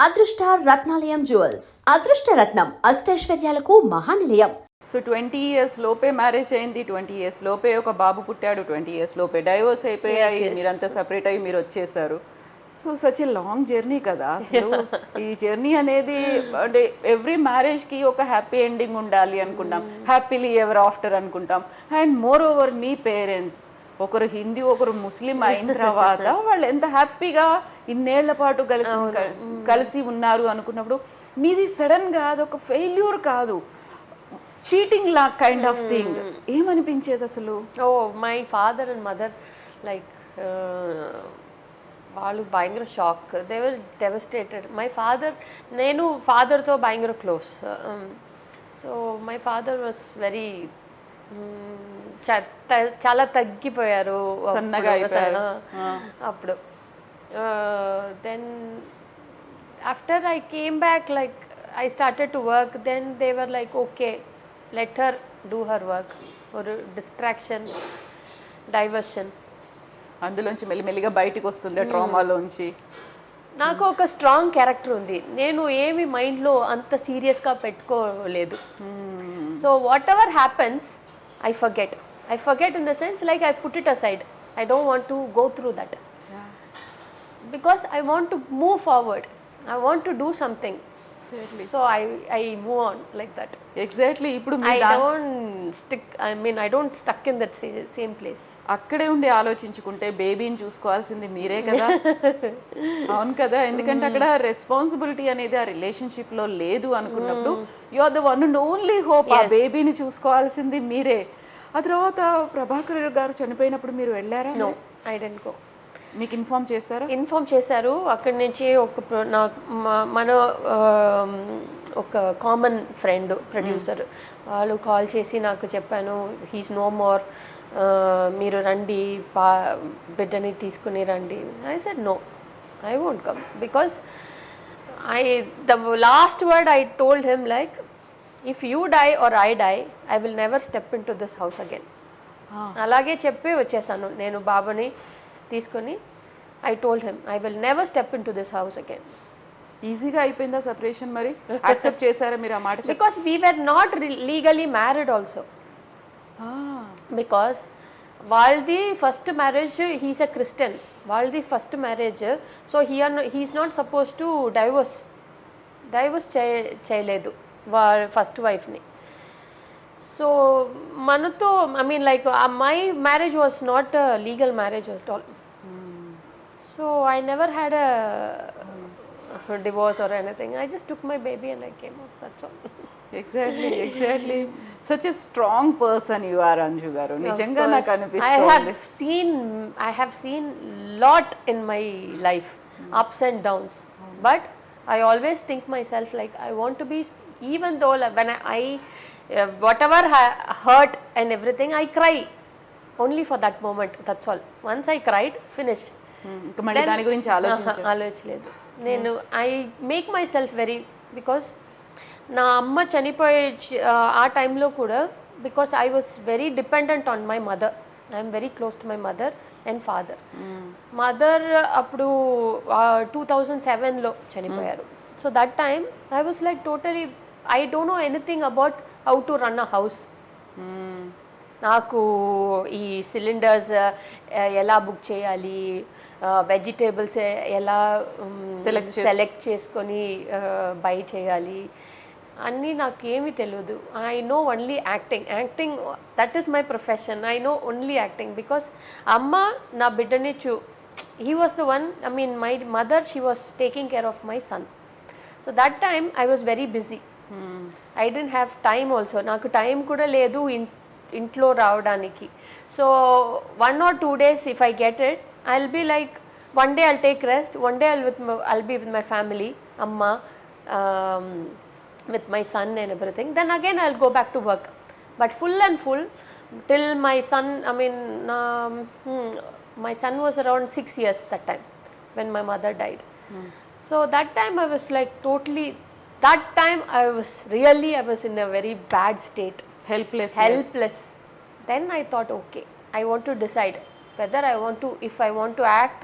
అదృష్ట రత్నాలయం జ్యువెల్స్ అదృష్ట రత్నం అష్టైశ్వర్యాలకు మహానిలయం. So 20 years లోపే మ్యారేజ్ అయింది, 20 years లోపే ఒక బాబు పుట్టాడు, 20 years లోపే డైవర్స్ అయిపోయాయి, మీరంతా సపరేట్ అయ్యి మీరు వచ్చేసారు. So such a long journey కదా అసలు. ఈ జర్నీ అనేది అంటే ఎవ్రీ మ్యారేజ్కి ఒక హ్యాపీ ఎండింగ్ ఉండాలి అనుకుంటాం, హ్యాపీలీ ఎవర్ ఆఫ్టర్ అనుకుంటాం. And more over me parents ఒకరు హిందీ ఒకరు ముస్లిం అయిన తర్వాత వాళ్ళు ఎంత హ్యాపీగా ఇన్నేళ్ల పాటు కలిసి ఉన్నారు అనుకున్నప్పుడు మీది సడన్గా అదొక ఫెయిల్యూర్ కాదు, చీటింగ్ లా కైండ్ ఆఫ్ థింగ్. ఏమనిపించేది అసలు? Oh my father and mother like వాళ్ళు భయంకర shock, they were devastated. My father, నేను ఫాదర్తో భయంకర close. So my father was very చాలా తగ్గిపోయారు అప్పుడు. Then after I came back like I started to work, then they were like okay let her do her work, ఒక distraction, diversion. అందులోంచి మెల్లిమెల్లిగా బయటికి వస్తుంది ట్రామాలోంచి. నాకు ఒక స్ట్రాంగ్ క్యారెక్టర్ ఉంది, నేను ఏమి మైండ్లో అంత సీరియస్గా పెట్టుకోలేదు. So what ever happens I forget in the sense like I put it aside. I don't want to go through that. Because I want to move forward. I want to do something. Exactly. So I move on like that. Exactly. I don't stuck in that same place. అక్కడే ఉండి ఆలోచించుకుంటే బేబీని చూసుకోవాల్సింది మీరే కదా. అవును కదా, ఎందుకంటే అక్కడ రెస్పాన్సిబిలిటీ అనేది ఆ రిలేషన్షిప్ లో లేదు అనుకున్నప్పుడు you are the one and only hope. ఆ బేబీని చూసుకోవాల్సింది మీరే. ఆ తర్వాత ప్రభాకర్ గారు చనిపోయినప్పుడు మీరు వెళ్ళారా? No, I don't go. మీకు ఇన్ఫార్మ్ చేశారా? ఇన్ఫార్మ్ చేశారు. అక్కడి నుంచి మన ఒక కామన్ ఫ్రెండ్ ప్రొడ్యూసర్ వాళ్ళు కాల్ చేసి నాకు చెప్పాను, హీస్ నో మోర్, మీరు రండి, బిడ్డని తీసుకుని రండి. I said no, I won't come. Because the last word I told him like, if you die or I die, I will never step into this house again. అలాగే చెప్పి వచ్చేసాను నేను బాబుని తీసుకొని. I told him I will never step into this house again. ఈజీగా అయిపోయిందా separation? మరి accept చేశారా మీరు ఆ మాట? Because we were not legally married also. Because వాళ్ళది first marriage, he's a Christian, వాళ్ళది first marriage. So he's not suppose to divorce చేయలేదు వాళ్ళ ఫస్ట్ వైఫ్ని. సో మనతో I mean like my marriage was not a legal marriage at all. So I never had a divorce or anything. I just took my baby and I came off, that's all. Exactly. Such a strong person you are, Anju garu. Nijanga naku anipistundi. I have seen lot in my life, ups and downs. But I always think myself like I want to be, even though when I whatever hurt and everything, I cry only for that moment, that's all. Once I cried, finished. మళ్ళీ దాని గురించి ఆలోచించలేదు నేను. I make my self very, because నా అమ్మ చనిపోయే ఆ టైంలో కూడా, because I was very dependent on my mother. I'm very close to my mother and father. Mother అప్పుడు 2007లో చనిపోయారు. So that time I was like totally, I don't know anything about how to run a house. నాకు ఈ cylinders ఎలా book చేయాలి, vegetables ఎలా select చేసుకొని by చేయాలి అన్నీ నాకేమీ తెలియదు. I know only acting that is my profession. I know only acting. Because అమ్మ నా బిడ్డని he was the one, I mean my mother, she was taking care of my son. So that time I was very busy. I don't have time also. నాకు time కూడా లేదు ఇంట్లో రావడానికి. So 1 or 2 days if I get it, I'll be like, one day I'll take rest, one day I'll be with my family, amma, with my son and everything. Then again I'll go back to work. But full till my son, I mean my son was around 6 years that time when my mother died. So that time I was like totally, that time I was in a very bad state. Helpless. Then I thought, okay, I want to decide whether if I want to act,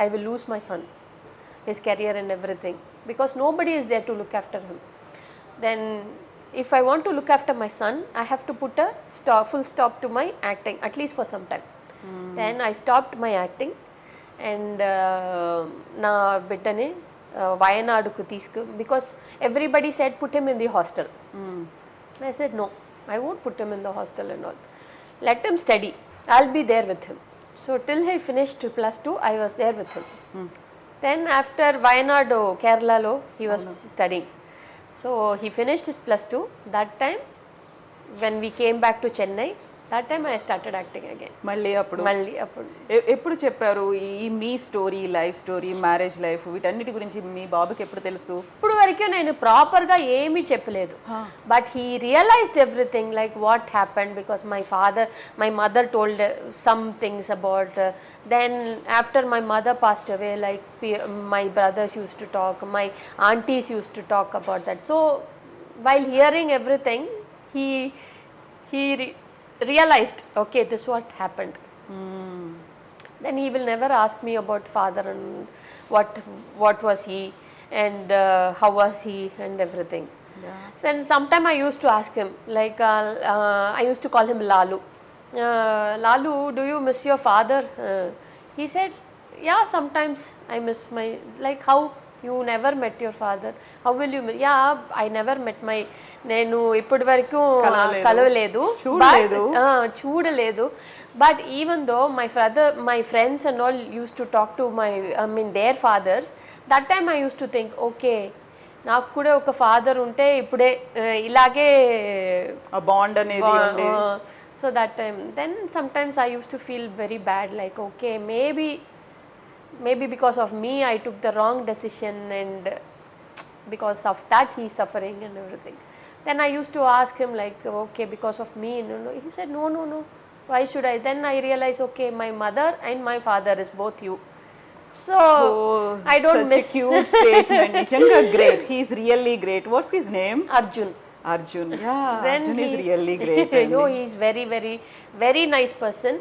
I will lose my son, his career and everything. because nobody is there to look after him. Then if I want to look after my son, I have to put a full stop to my acting, at least for some time. Then I stopped my acting and na biddani Vayanaduku తీసుకు, because everybody said put him in the hostel. I said no, I won't put him in the hostel and all. Let him study. I'll be there with him. So till he finished +2, I was there with him. Then after Vayanadu, Kerala lo, he was studying. So he finished his +2. That time when we came back to Chennai, that time I started acting again. మళ్ళీ అప్పుడు అప్పుడు ఎప్పుడు చెప్పారు ఈ మీ story, life story, marriage life, వీటన్నిటి గురించి మీ బాబుకి ఎప్పుడు తెలుసు? ఇప్పుడు వరకు నేను ప్రాపర్గా ఏమీ చెప్పలేదు. But he realised everything, like what happened, because my mother told some things about. Then after my mother passed away, like my brothers use to talk, my aunties use to talk about that. So while hearing everything, he realized, okay, this what happened. Then he will never ask me about father and what was he and how was he and everything. So and sometime I used to ask him, like I used to call him Lalu. Lalu, do you miss your father? He said, yeah, sometimes I miss my, like, how you never met your father, how will you yeah, I never met my, నేను ఇప్పటి వరకు కలవలేదు, చూడలేదు. But even though my friends and all use to talk to their fathers, that time I use to think, okay, నాకు కూడా ఒక father ఉంటే ఇప్పుడే ఇలాగే బాండ్ అనేది. So that time then sometimes I use to feel very bad, like okay, maybe because of me I took the wrong decision and because of that he is suffering and everything. Then I used to ask him, like, okay, because of me, no. He said, no, why should I? Then I realized, okay, my mother and my father is both you. So I don't miss. Such a cute statement. Nijanga great. He is really great. What's his name? Arjun. Yeah, then Arjun is really great. No, he is very, very, very nice person.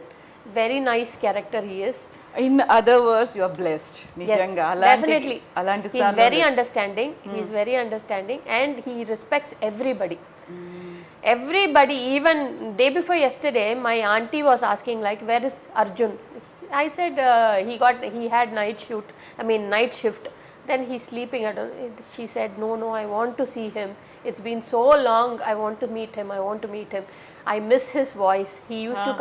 Very nice character he is. In other words, you are blessed. Nijanga. Yes, definitely. He is very understanding. He is very understanding and he respects everybody. Everybody, even day before yesterday, my auntie was asking, like, where is Arjun? I said he had night shift. Then he's sleeping at home. She said, no, I want to see him. It's been so long. I want to meet him. I miss his voice. He used to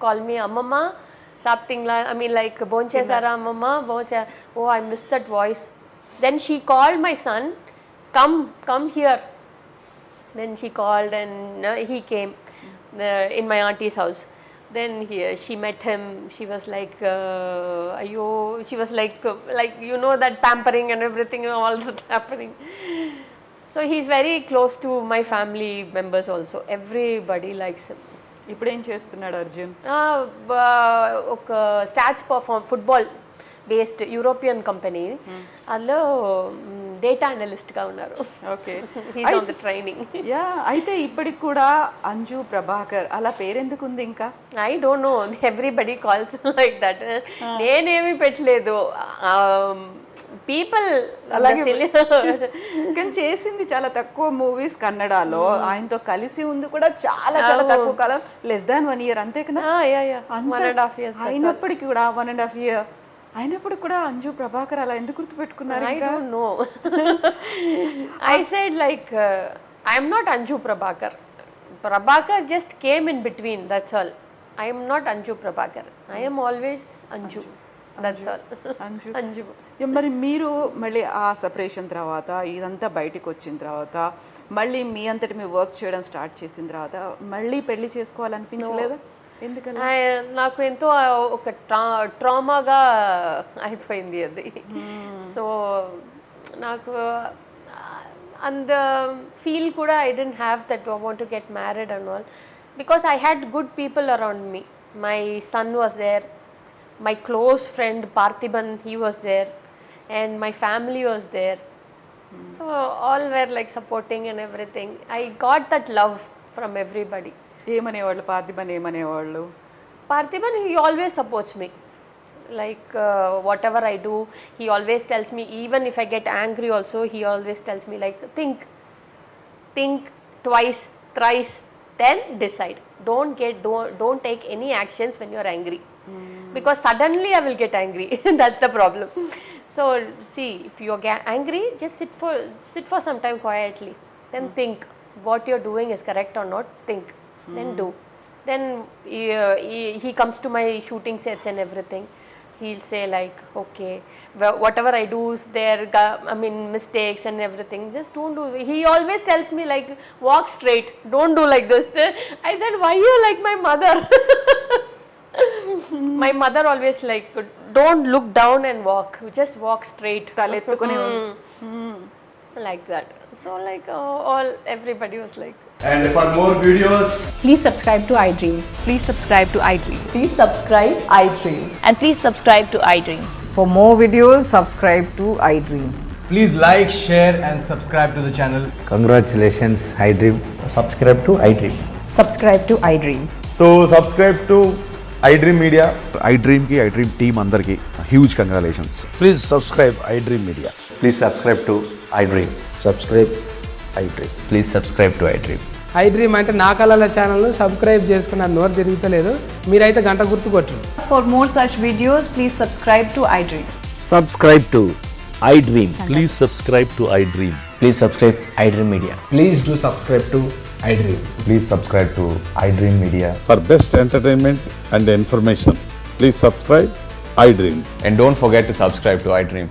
call me Amma. Something like Bonchesara Mama, Boncha. Oh, I miss that voice. Then she called my son, come here. Then she called and he came in my auntie's house. Then she met him. She was like, she was like you know, that pampering and everything, all that happening. So he's very close to my family members also. Everybody likes him. ఇప్పుడు ఏం చేస్తున్నాడు అర్జున్? ఒక stats football based European company, అందులో data అనలిస్ట్గా ఉన్నారు. Okay, he's on the training. Yeah, అయితే ఇప్పటికి కూడా అంజు ప్రభాకర్ అలా పేరెందుకు ఉంది ఇంకా? I don't know, everybody calls like that. నేనేమి పెట్టలేదు, పీపుల్ అలాగే. కానీ చేసింది చాలా తక్కువ మూవీస్ కన్నడలో, ఆయనతో కలిసి ఉంది కూడా చాలా తక్కువ కాలం, less than 1 year, అంతే కదా? 1.5 years. అయినప్పటికీ కూడా 1.5 year అయినప్పటికి కూడా అంజు ప్రభాకర్ అలా ఎందుకు గుర్తుపెట్టుకున్నారు? I don't know. I said, like, I am not Anju Prabhakar. Prabhakar just came in between, that's all. I am not Anju Prabhakar. I am always Anju. That's all. Anju. మరి మీరు మళ్ళీ ఆ separation తర్వాత, ఇదంతా బయటికి వచ్చిన తర్వాత, మళ్ళీ మీ అంతటి మీ వర్క్ చేయడం స్టార్ట్ చేసిన తర్వాత మళ్ళీ పెళ్లి చేసుకోవాలనిపించలేదా? ఎందుకని? నాకు ఎంతో ఒక ట్రామాగా అయిపోయింది అది. సో నాకు అండ్ ఫీల్ కూడా I don't have that I want to get married and all, because I had good people around me. My son was there, my close friend Parthiban, he was there, and my family was there. So all were like supporting and everything. I got that love from everybody. ఏమనేవాళ్ళు పార్థిబన్? ఏమనేవాళ్ళు? Parthiban, he always supports me. Like whatever I do, he always tells me, even if I get angry also, he always tells me like, think twice, thrice, then decide. Don't take any actions when you're angry, because suddenly I will get angry. That's the problem. So see, if you're angry, just sit for some time quietly, then think what you're doing is correct or not. Think, then do. Then he comes to my shooting sets and everything. He'll say like, okay, whatever I do is there, mistakes and everything, just don't do. He always tells me like, walk straight, don't do like this. I said, why you like my mother? My mother always like, don't look down and walk, just walk straight. తలెత్తుకుని Like that. So like everybody was like, And for more videos, Please subscribe to iDream. Please subscribe to iDream. Please subscribe iDream. And please subscribe to iDream. For more videos, subscribe to iDream. please like, share, and subscribe to the channel. Congratulations, iDream. Subscribe to iDream. Subscribe to iDream. So subscribe to iDream Media. iDream ki iDream team andarki huge congratulations. Please subscribe iDream Media. Please subscribe to iDream. Subscribe iDream. Please subscribe to iDream. iDream అంటే నా కళల ఛానల్ను subscribe చేసుకున్న నోరు తిరుగుతలేదు, మీరైతే గంట గుర్తు కొట్టండి. For more such videos, please subscribe to iDream. Subscribe to iDream. Please subscribe to iDream. Please subscribe iDream Media. Please do subscribe to iDream. Please subscribe to iDream Media. For best entertainment and information, please subscribe iDream. And don't forget to subscribe to iDream.